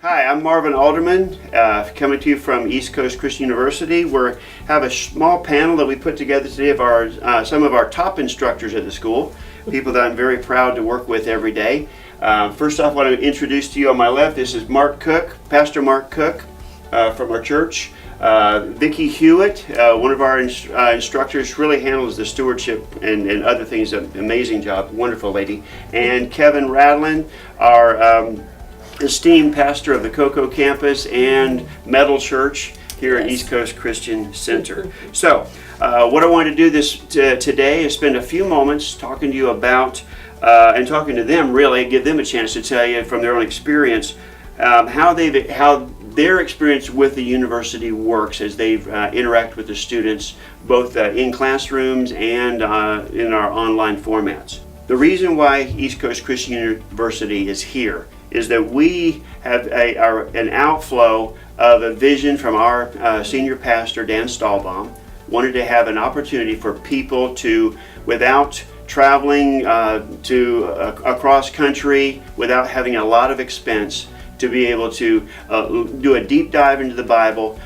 Hi, I'm Marvin Alderman, coming to you from East Coast Christian University. We have a small panel that we put together today of some of our top instructors at the school, people that I'm very proud to work with every day. First off, I want to introduce to you on my left, this is Mark Cook, Pastor Mark Cook from our church. Vicki Hewitt, one of our instructors, really handles the stewardship and other things, an amazing job, wonderful lady. And Kevin Radlin, our esteemed pastor of the Cocoa campus and Metal Church here at East Coast Christian Center. So, what I want to do today is spend a few moments talking to you about, and talking to them really, give them a chance to tell you from their own experience how their experience with the university works as they interact with the students, both in classrooms and in our online formats. The reason why East Coast Christian University is here is that we have an outflow of a vision from our senior pastor, Dan Stahlbaum. Wanted to have an opportunity for people to, without traveling across country, without having a lot of expense, to be able to do a deep dive into the Bible,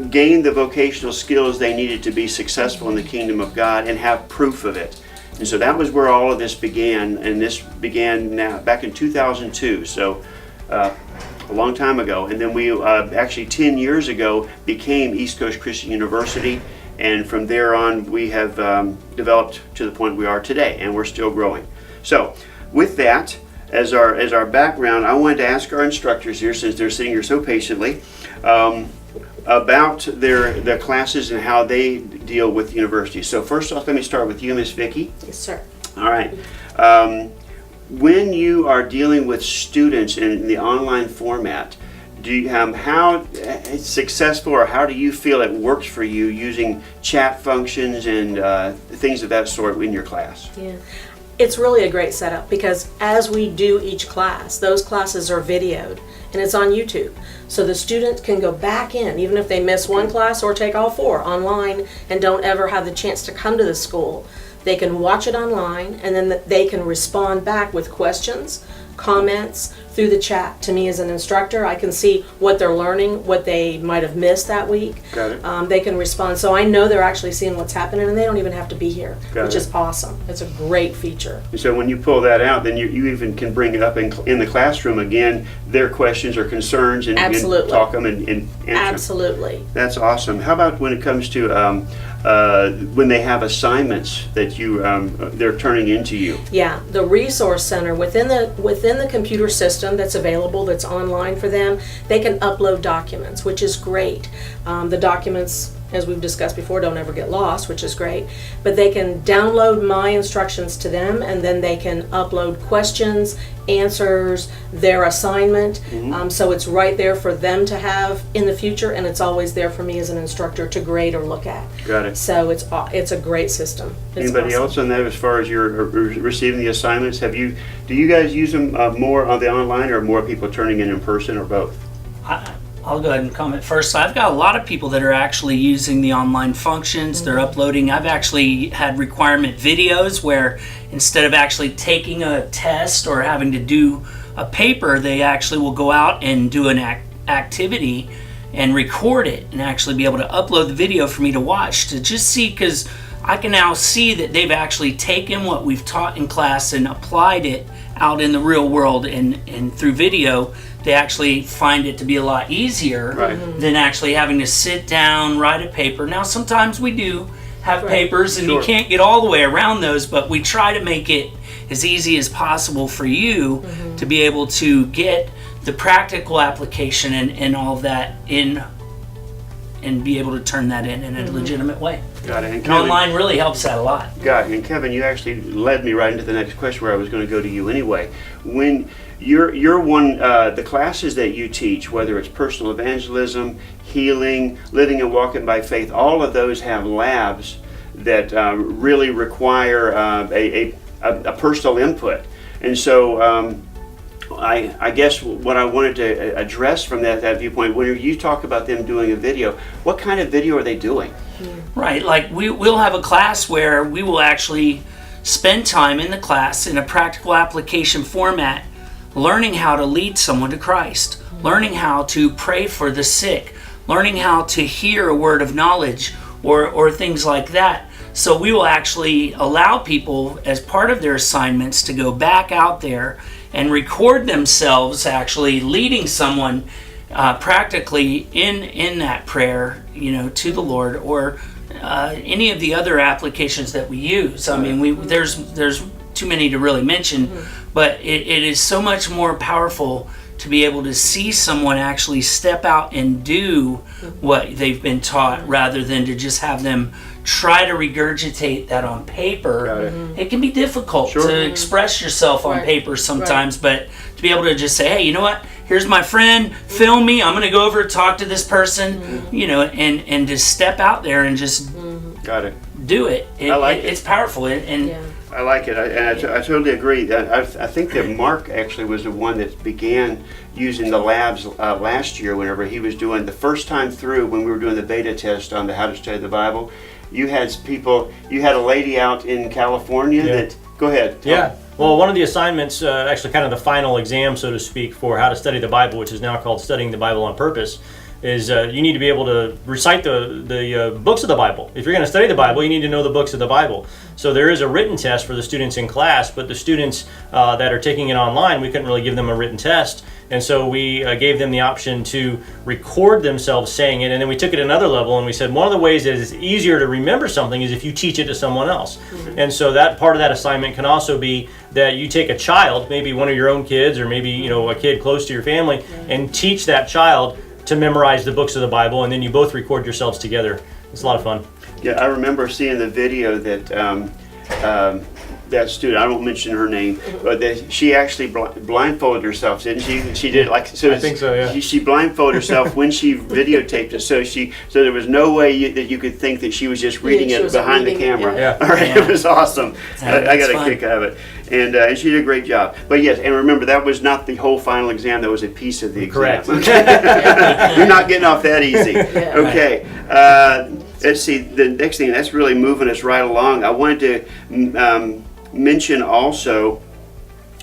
gain the vocational skills they needed to be successful in the kingdom of God, and have proof of it. And so that was where all of this began, and this began now back in 2002, so a long time ago. And then we actually 10 years ago became East Coast Christian University, and from there on we have developed to the point we are today, and we're still growing. So with that as our background, I wanted to ask our instructors here, since they're sitting here so patiently, about their classes and how they deal with the university. So first off, let me start with you, Miss Vicki. Yes, sir. All right. When you are dealing with students in the online format, do you, how successful, or how do you feel it works for you using chat functions and things of that sort in your class? Yeah. It's really a great setup, because as we do each class, those classes are videoed and it's on YouTube. So the students can go back in, even if they miss one class or take all four online and don't ever have the chance to come to the school. They can watch it online, and then they can respond back with questions, comments through the chat. To me as an instructor, I can see what they're learning, what they might have missed that week. Got it. They can respond, so I know they're actually seeing what's happening, and they don't even have to be here, which is awesome. It's a great feature. So when you pull that out, then you even can bring it up in the classroom again, their questions or concerns, and talk them and answer them. Absolutely. That's awesome. How about when it comes to when they have assignments that they're turning into you? Yeah, the resource center within the computer system that's available, that's online for them, they can upload documents, which is great. The documents, as we've discussed before, don't ever get lost, which is great. But they can download my instructions to them, and then they can upload questions, answers, their assignment. So it's right there for them to have in the future, and it's always there for me as an instructor to grade or look at. Got it. So it's a great system. Anybody else on that, as far as you're receiving the assignments? Do you guys use them more on the online, or more people turning in person, or both? I'll go ahead and comment first. So I've got a lot of people that are actually using the online functions. They're uploading. I've actually had requirement videos where instead of actually taking a test or having to do a paper, they actually will go out and do an activity and record it and actually be able to upload the video for me to watch, to just see, because I can now see that they've actually taken what we've taught in class and applied it out in the real world, and through video they actually find it to be a lot easier than actually having to sit down, write a paper. Now sometimes we do have papers, and you can't get all the way around those, but we try to make it as easy as possible for you to be able to get the practical application and all of that in, and be able to turn that in a legitimate way. Got it. And Kevin, online really helps that a lot. Got it. And Kevin, you actually led me right into the next question, where I was going to go to you anyway. When you're one, the classes that you teach, whether it's personal evangelism, healing, living and walking by faith, all of those have labs that really require a personal input. And so I guess what I wanted to address from that viewpoint, when you talk about them doing a video, what kind of video are they doing? Right, like we'll have a class where we will actually spend time in the class in a practical application format learning how to lead someone to Christ, learning how to pray for the sick, learning how to hear a word of knowledge or things like that. So we will actually allow people as part of their assignments to go back out there and record themselves actually leading someone practically in that prayer, to the Lord, or any of the other applications that we use. I mean, there's too many to really mention, but it is so much more powerful to be able to see someone actually step out and do what they've been taught, rather than to just have them try to regurgitate that on paper. It can be difficult to express yourself on paper sometimes, but to be able to just say, hey, you know what? Here's my friend, film me, I'm going to go over talk to this person, and just step out there and just do it. I like it. It's powerful. I like it, I totally agree. I think that Mark actually was the one that began using the labs last year whenever he was doing the first time through, when we were doing the beta test on how to study the Bible. You had a lady out in California that, go ahead. Well, one of the assignments, actually kind of the final exam, so to speak, for how to study the Bible, which is now called Studying the Bible on Purpose, is you need to be able to recite the books of the Bible. If you're going to study the Bible, you need to know the books of the Bible. So there is a written test for the students in class, but the students that are taking it online, we couldn't really give them a written test. And so we gave them the option to record themselves saying it, and then we took it another level, and we said one of the ways that it's easier to remember something is if you teach it to someone else. And so that part of that assignment can also be that you take a child, maybe one of your own kids, or maybe a kid close to your family, and teach that child to memorize the books of the Bible, and then you both record yourselves together. It's a lot of fun. Yeah, I remember seeing the video that that student, I won't mention her name, but that she actually blindfolded herself, didn't she? She did I think so, yeah. She blindfolded herself when she videotaped it, so there was no way that you could think that she was just reading it behind the camera. All right, it was awesome. I got a kick out of it. And she did a great job. But yes, and remember, that was not the whole final exam, that was a piece of the exam. Correct. You're not getting off that easy. Okay. Let's see, the next thing, that's really moving us right along. I wanted to mention also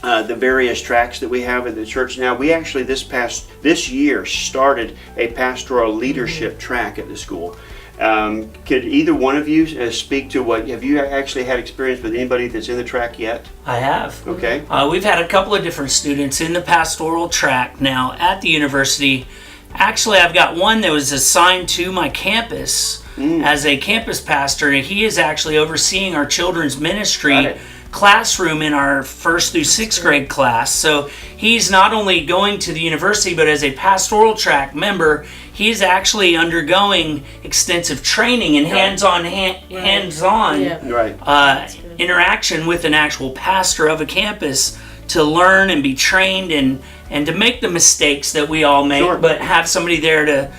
the various tracks that we have at the church now. We actually this year started a pastoral leadership track at the school. Could either one of you speak to have you actually had experience with anybody that's in the track yet? I have. Okay. We've had a couple of different students in the pastoral track now at the university. Actually, I've got one that was assigned to my campus as a campus pastor, and he is actually overseeing our children's ministry classroom in our 1st through 6th grade class. So he's not only going to the university, but as a pastoral track member, he's actually undergoing extensive training and hands-on interaction with an actual pastor of a campus to learn and be trained and to make the mistakes that we all make, but have somebody there to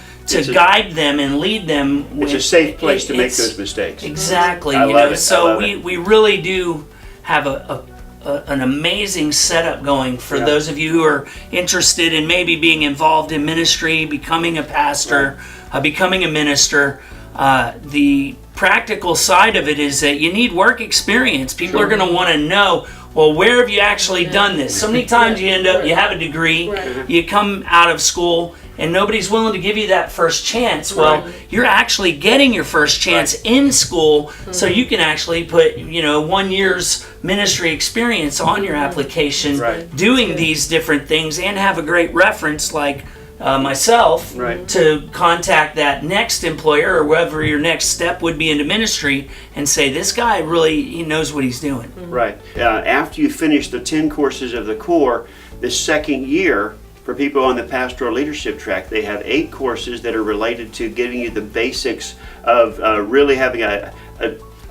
guide them and lead them. It's a safe place to make those mistakes. Exactly. We really do have an amazing setup going for those of you who are interested in maybe being involved in ministry, becoming a pastor, becoming a minister. The practical side of it is that you need work experience. People are going to want to know, well, where have you actually done this? So many times you end up, you have a degree, you come out of school, and nobody's willing to give you that first chance. Well, you're actually getting your first chance in school, so you can actually put 1 year's ministry experience on your application, doing these different things, and have a great reference like myself to contact that next employer or wherever your next step would be into ministry and say, this guy really, he knows what he's doing. Right. After you finish the 10 courses of the core, the second year, for people on the pastoral leadership track, they have 8 courses that are related to giving you the basics of really having a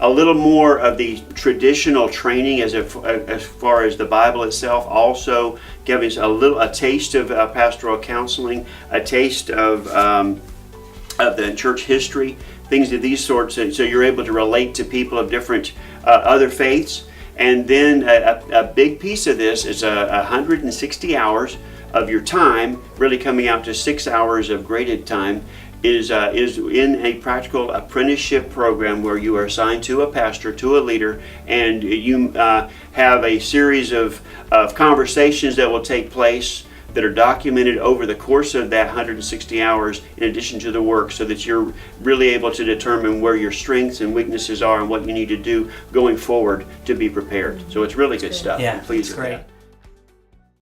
little more of the traditional training as far as the Bible itself, also giving us a taste of pastoral counseling, a taste of the church history, things of these sorts, so you're able to relate to people of different other faiths. And then a big piece of this is 160 hours of your time, really coming out to 6 hours of graded time, is in a practical apprenticeship program where you are assigned to a pastor, to a leader, and you have a series of conversations that will take place that are documented over the course of that 160 hours in addition to the work, so that you're really able to determine where your strengths and weaknesses are and what you need to do going forward to be prepared. So it's really good stuff. Yeah, I'm pleased it's with great. that.